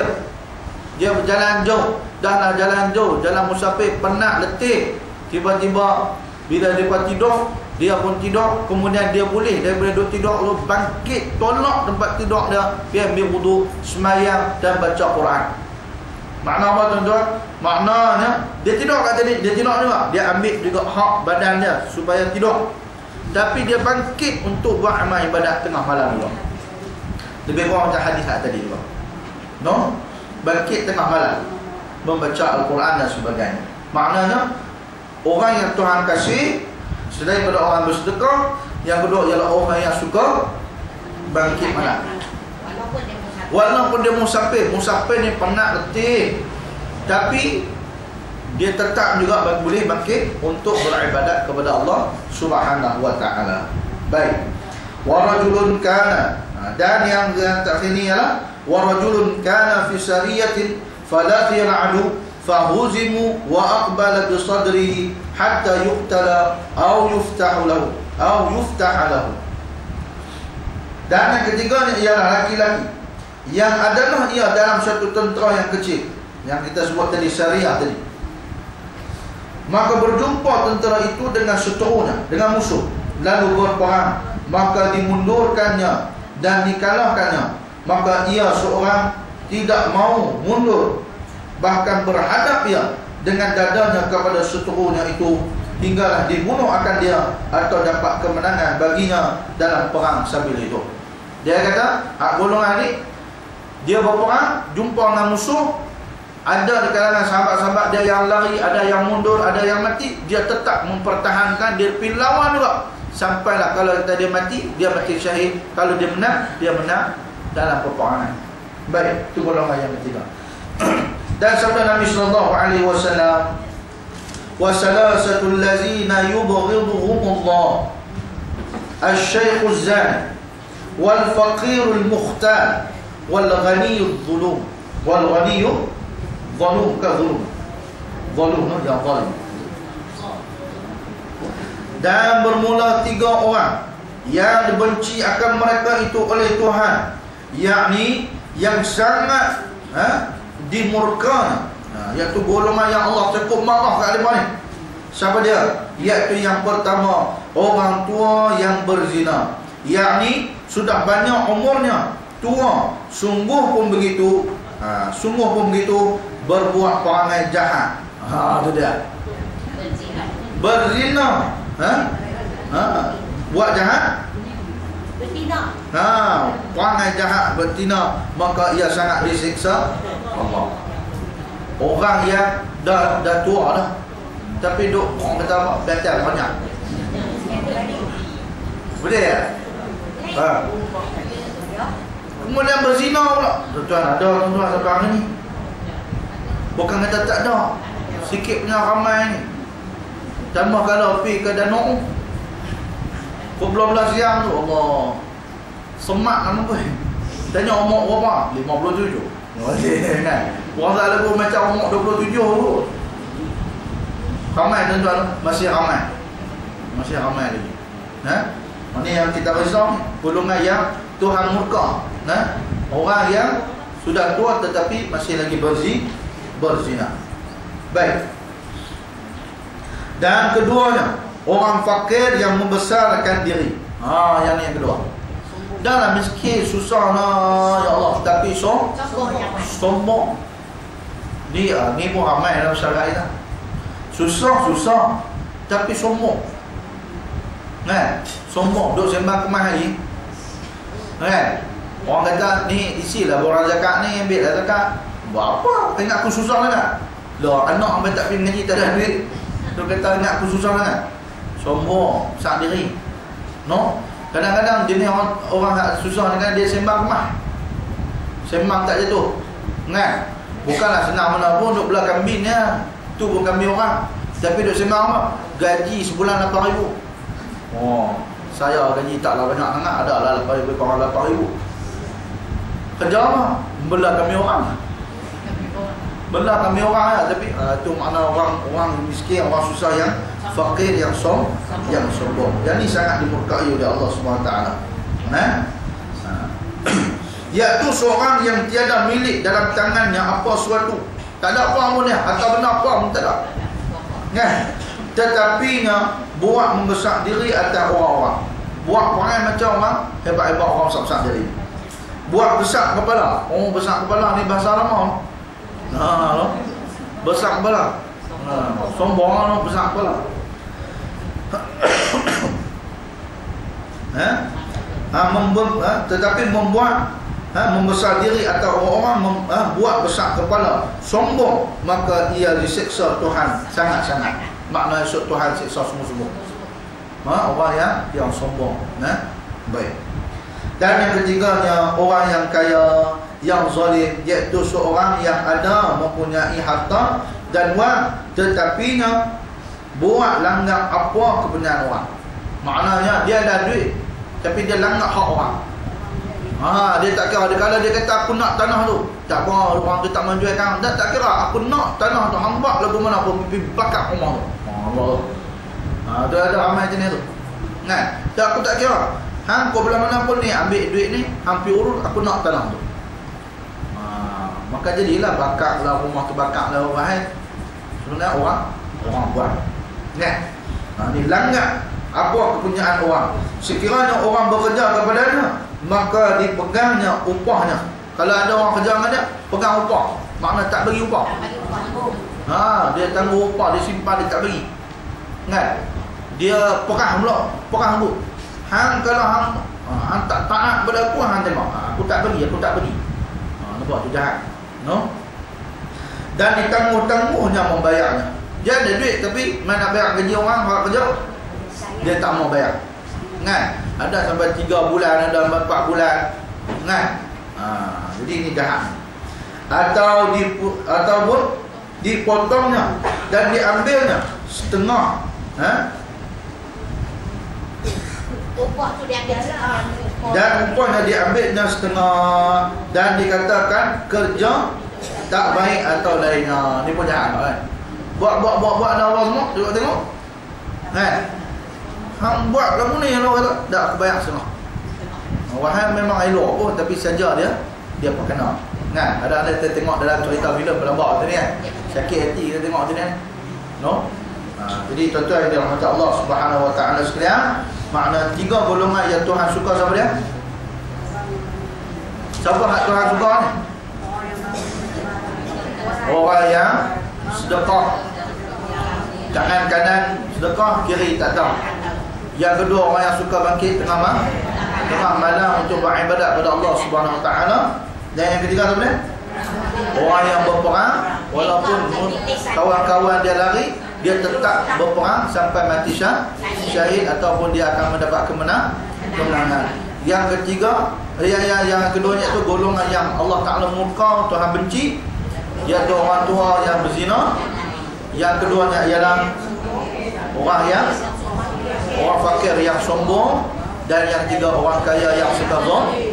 dia berjalan jauh, dah jalan jauh, jalan musafir, penat, letih, tiba-tiba bila dia tidur, dia pun tidur, kemudian dia boleh daripada duduk tidur lalu bangkit, tolak tempat tidur dia, dia ambil wudu, sembahyang dan baca Quran. Makna apa tuan-tuan? Maknanya dia tidur kat tadi, dia tidur juga, dia ambil juga hak badan dia supaya tidur, tapi dia bangkit untuk buat amal ibadat tengah malam juga. Lebih kurang macam hadis tadi juga, no? Bangkit tengah malam membaca Al-Quran dan sebagainya. Maknanya orang yang Tuhan kasih selain daripada orang bersedekah. Yang kedua ialah orang yang suka bangkit malam. Walaupun dia musafir. Musafir ni penat letih, tapi dia tetap juga boleh bangkit untuk beribadat kepada Allah Subhanahu wa ta'ala. Baik. Wa rajulun kana, dan yang terakhir ni ialah wa rajulun kana fi sariyatin falaqiya adu fahuzimu wa aqbala bi sadrihi hatta yuqtala aw yuftahu lahu aw yuftaha lahu. Dan yang ketiga ni ialah laki-laki yang adalah ia dalam satu tentera yang kecil yang kita sebut tadi, syariah tadi. Maka berjumpa tentera itu dengan seterunya, dengan musuh, lalu berperang, maka dimundurkannya dan dikalahkannya. Maka ia seorang tidak mau mundur, bahkan berhadap ia dengan dadanya kepada seterunya itu, hinggalah dibunuh akan dia atau dapat kemenangan baginya dalam perang sambil itu. Dia kata, golongan ni dia berperang, jumpa dengan musuh, ada di kalangan sahabat-sahabat dia yang lari, ada yang mundur, ada yang mati, dia tetap mempertahankan, dia pergi lawan juga. Sampailah kalau dia mati, dia mati syahid. Kalau dia menang, dia menang dalam peperangan. Baik, itu golongan yang ketiga. Dan sabda Nabi sallallahu alaihi wasallam, wa salasatul ladzina yubghiduhumullah asy-syaikhu az-zani wal faqirul mukhtar wal ghaniyul zulum wal ghaniyul zulum ka zulum zulum no yang zalim. Dan bermula 3 orang yang dibenci akan mereka itu oleh Tuhan, yakni yang sangat dimurka, iaitu golongan yang Allah cukup marah kat mereka ni. Siapa dia? Iaitu yang pertama, orang tua yang berzina, yakni sudah banyak umurnya, tua, sungguh pun begitu, berbuat perangai jahat. Itu dia. Berzina, buat jahat, betina. Perangai jahat, betina, maka ia sangat disiksa Allah. Orang yang dah tua dah, tapi duk orang kata apa? Betul banyak. Boleh ya? Kemudian berzina pula. Tuan ada tuan sekarang ni. Bukan kata tak ada, sikit punya ramai ni. Tambah kalau pergi ke danau pukul 12 siang tu, Allah, semak nama pun. Tanya umur berapa? 57. Kan? Puasa lagu macam umur 27 tu. Ramai tuan-tuan, masih ramai. Masih ramai lagi. Ini yang kita risau, golongan yang Tuhan murka. Orang yang sudah tua tetapi masih lagi berzina. Baik. Dan keduanya, orang fakir yang membesarkan diri. Yang ni yang kedua. Dah miskin, susah lah, ya Allah, tapi sombong. Ni pun ramai dalam syariat kita. Susah, tapi sombong. Sombong, duk sembang kemas hari. Orang kata, ni isilah borang zakat ni, ambil lah zakat. Buat apa? Ingat aku susah lah. Anak ambil tak pergi ngaji, tak ada duit. Dia kata ingat aku susah sangat. Sombong, besar diri. Kadang-kadang jenis orang susah ni kan, dia sembang kemas, sembang tak jatuh. Bukanlah senang mana pun duk belah kambing ya. Tu pun kambing orang, tapi duk sembang apa? Gaji sebulan 8,000. Saya gaji taklah banyak sangat, ada lah 8,000 kurang 8,000. Kerja apa? Belah kambing orang. Belah kambing orang ya, tapi tu makna orang miskin, orang susah yang fakir, yang sombong. Yang ni sangat dimurkai oleh Allah SWT. Iaitu seorang yang tiada milik dalam tangannya apa suatu. Tak ada apa pun dia, harta benda apa pun tak ada. Tetapinya buat membesar diri atas orang-orang. Buat perangai macam orang hebat-hebat, orang besar-besar diri. Buat besar kepala. Orang besar kepala ni bahasa lama. Besar kepala. Sombong lah, besar kepala. Tetapi membuat membesar diri atau orang-orang buat besar kepala, sombong, maka ia disiksa Tuhan sangat-sangat. Makna esok Tuhan siksa semua-semua. Orang yang sombong. Baik. Dan yang ketiganya, orang yang kaya, yang zalim, iaitu seorang yang ada mempunyai harta dan wang, tetapinya buat langgar apa kebenaran orang. Maknanya dia ada duit tapi dia langgar hak orang. Dia tak kira. Kalau dia kata aku nak tanah tu, tak apa, orang tu tak menjualkan, tak kira, aku nak tanah tu, hamba lagu mana pun pergi bakar rumah tu. Allah. Tu ada ramai jenis tu. Kan? Tak, aku tak kira. Kau belah mana pun ni ambil duit ni, hampir urut aku nak tanah tu. Maka jadilah bakar lah rumah tu, bakar lah orang. Sebenarnya orang buat. Kan? Ni langgar apa kepunyaan orang. Sekiranya orang bekerja kepadanya, maka dipegangnya upahnya. Kalau ada orang kerja dengan dia, pegang upah. Makna tak bagi upah. Dia tangguh upah, dia simpan, dia tak bagi. Kan? Dia perang pula, perang rambut. Kalau hang tak taat pada aku, hang tengok. Aku tak bagi. Nampak tu jahat. No? Dan ditangguh-tangguhnya membayarnya. Dia ada duit tapi mana bayar gaji orang kerja, dia tak mau bayar. Kan? Ada sampai 3 bulan, ada 4 bulan. Kan? Jadi ini jahat. Ataupun dipotongnya dan diambilnya setengah. Upah tu diambil setengah. Dan upahnya diambilnya setengah. Dan dikatakan kerja tak baik atau lainnya. Ni pun jahat kan? Buat ada orang semua, tengok. Kan? Hang buat kamu ni, Allah kata, tak aku bayar setengah. Wahai memang elok pun, tapi saja dia perkena. Kan? Ada tengok dalam cerita filem pelambak tu ni kan. Sakit hati kita tengok tu ni kan. No? Jadi tuan-tuan yang dirahmati Allah Subhanahu wa taala sekalian, makna 3 golongan yang Tuhan suka sama dia. Siapa hak Tuhan suka ni? Orang yang sedekah. Tangan kanan sedekah, kiri tak tahu. Yang kedua, orang yang suka bangkit tengah malam untuk beribadat kepada Allah Subhanahu wa taala. Dan yang ketiga apa dia? Orang yang berperang, walaupun kawan-kawan dia lari, dia tetap berperang sampai mati syahid ataupun dia akan mendapat kemenangan. Yang ketiga, yang keduanya itu golongan yang Allah Taala murka, Tuhan benci, iaitu orang tua yang berzina. Yang keduanya ialah orang fakir yang sombong, dan yang ketiga orang kaya yang suka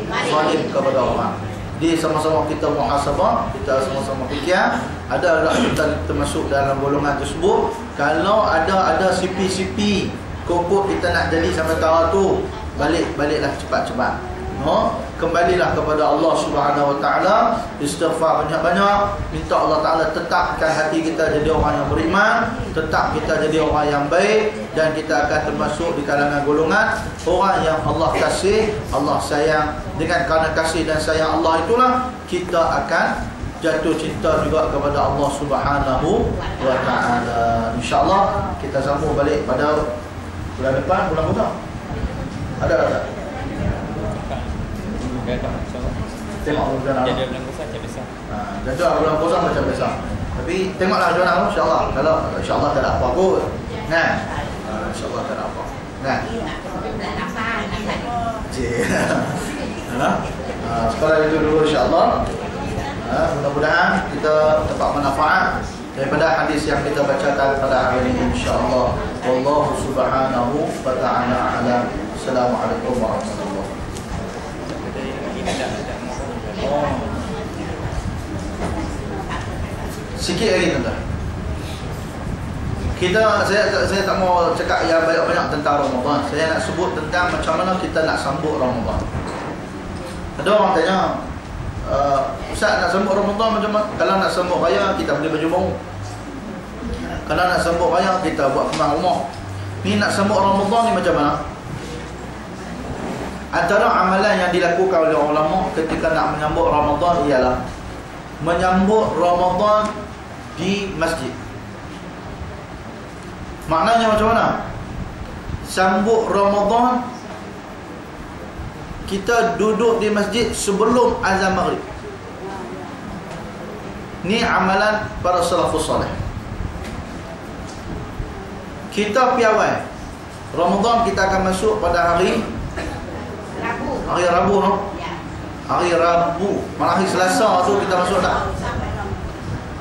zalim kepada orang. Jadi sama-sama kita muhasabah, kita sama-sama fikir, adakah kita termasuk dalam golongan tersebut. Kalau ada sipi-sipi kokok kita nak jadi sampai tahun tu, baliklah cepat-cepat. Kembalilah kepada Allah Subhanahu wa taala, istighfar banyak-banyak, minta Allah Taala tetapkan hati kita jadi orang yang beriman, tetap kita jadi orang yang baik, dan kita akan termasuk di kalangan golongan orang yang Allah kasih, Allah sayang. Dengan kerana kasih dan sayang Allah itulah kita akan jatuh cinta juga kepada Allah Subhanahu wa taala. Insya-Allah kita sambung balik pada bulan depan, bulan puasa. Ada tak? Tengok bulan apa? Jadual bulan puasa macam biasa. Jadual bulan puasa macam biasa. Tapi tengoklah jadual insya-Allah. Kalau insya-Allah tak ada apa kot. Kan? Insya-Allah tak ada apa. Kan? Sekolah itu dulu insya-Allah. Mudah-mudahan kita dapat manfaat daripada hadis yang kita bacakan pada hari ini insya-Allah. Wallahu subhanahu wa ta'ala a'lam. Assalamualaikum warahmatullahi wabarakatuh. Sikit lagi tuan-tuan. Saya tak mau cakap yang banyak-banyak tentang Ramadan. Saya nak sebut tentang macam mana kita nak sambut Ramadan. Ada orang tanya, Ustaz nak sambut Ramadan macam mana? Kalau nak sambut raya kita beli baju baru. Kalau nak sambut raya kita buat kemah rumah. Ni nak sambut Ramadan ni macam mana? Antara amalan yang dilakukan oleh ulama ketika nak menyambut Ramadan ialah menyambut Ramadan di masjid. Maknanya macam mana? Sambut Ramadan, kita duduk di masjid sebelum azan maghrib. Ni amalan para salafus salih. Kita piawai Ramadan kita akan masuk pada hari Rabu. Hari Rabu, no? Ya. Hari Rabu. Malah hari Selasa tu kita masuk tak?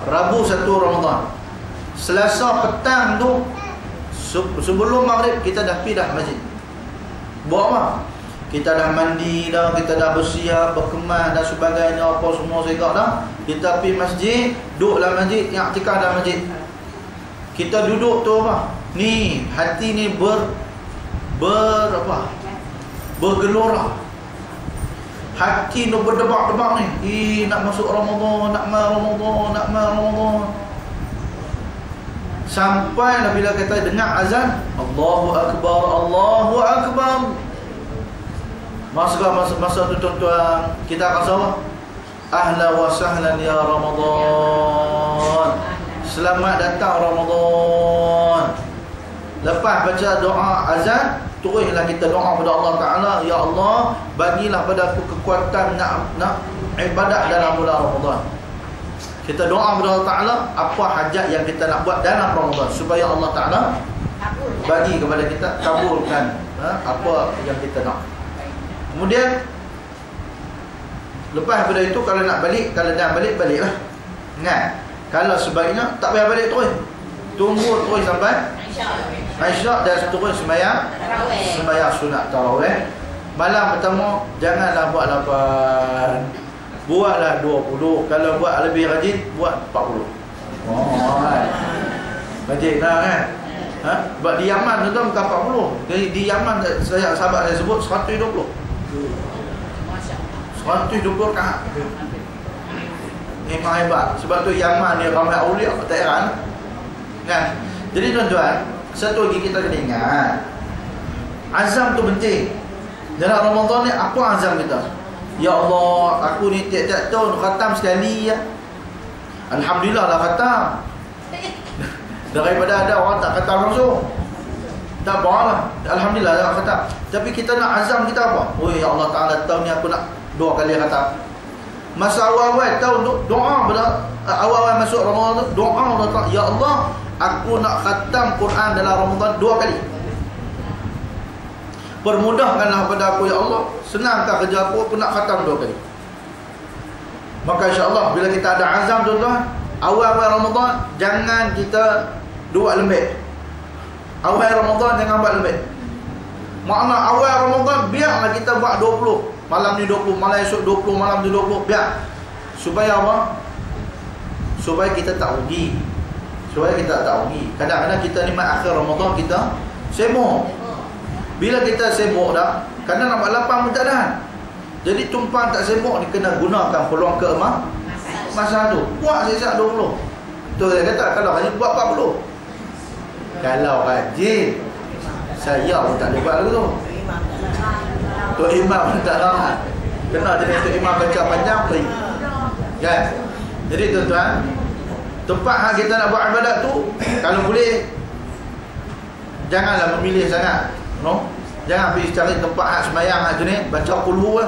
Rabu 1 Ramadan. Selasa petang tu sebelum maghrib kita dah pergi dah masjid. Buat apa? Kita dah mandi dah, kita dah bersiap, berkemas dan sebagainya, apa semua segak dah. Kita pergi masjid, duduk dalam masjid, yang i'tikaf dalam masjid. Kita duduk tu apa? Ni, hati ni bergelora. Hati tu berdebak-debak ni. Nak masuk Ramadan, nak Ramadan. Sampailah bila kita dengar azan, Allahu Akbar, Allahu Akbar. Masa tu tuan-tuan, kita akan sama. Ahlan wa sahlan ya Ramadan. Selamat datang Ramadan. Lepas baca doa azan, teruslah kita doa kepada Allah Ta'ala. Ya Allah, bagilah pada aku kekuatan nak ibadat dalam bulan Ramadan. Kita doa kepada Allah Ta'ala apa hajat yang kita nak buat dalam Ramadan, supaya Allah Ta'ala bagi kepada kita, kabulkan apa yang kita nak. Kemudian lepas daripada itu, kalau nak balik, kalau dah balik, baliklah. Ingat, kalau sebaiknya tak payah balik terus, tunggu terus sampai Isyak dan terus sembahyang sunat tarawih. Malam pertama janganlah buat 8, buatlah 20. Kalau buat lebih rajin, buat 40. Rajin lah kan. Sebab di Yaman tu bukan 40. Jadi di Yaman, sahabat saya sebut 120. 120 rakaat. Memang hebat. Sebab tu Yaman ni ramai awliya, tak heran kan. Jadi tuan-tuan, satu lagi kita kena ingat, azam tu penting. Dalam Ramadan ni, apa azam kita? Ya Allah, aku ni tiap-tiap tahun khatam sekali ya. Alhamdulillah lah khatam. Daripada ada orang tak khatam langsung, tak apa lah, Alhamdulillah lah khatam. Tapi kita nak azam kita apa? Oh ya Allah Ta'ala, tahun ni aku nak 2 kali khatam. Masa awal-awal tahun tu, doa pada awal-awal masuk Ramadan tu, doa Allah Ta'ala, ya Allah, aku nak khatam Quran dalam Ramadan 2 kali. Permudahkanlah pada aku ya Allah, senangkan kerja aku nak khatam 2 kali. Maka insya-Allah bila kita ada azam tuan-tuan, awal-awal Ramadan jangan kita buat lembek. Awal Ramadan jangan buat lembek. Makna awal Ramadan biarlah kita buat 20. Malam ni 20, malam esok 20, malam ni 20, biar. Supaya apa? Supaya kita tak rugi. Kadang-kadang kita ni akhir Ramadan kita sibuk. Bila kita sibuk dah, kadang nak buat 8 pun tak ada. Jadi tumpang tak sibuk ni, kena gunakan peluang masa tu. Buat siap-siap 20. Tu saya kata, kalau hanya buat 40. Kalau rajin, saya pun tak boleh buat lagu tu. Tok Imam pun tak lama. Kena jadi Tok Imam baca panjang pergi. Kan? Jadi tuan-tuan, tempat kita nak buat ibadat tu, kalau boleh janganlah memilih sangat, no? Jangan pergi cari tempat sembahyang macam ni, baca qul huwa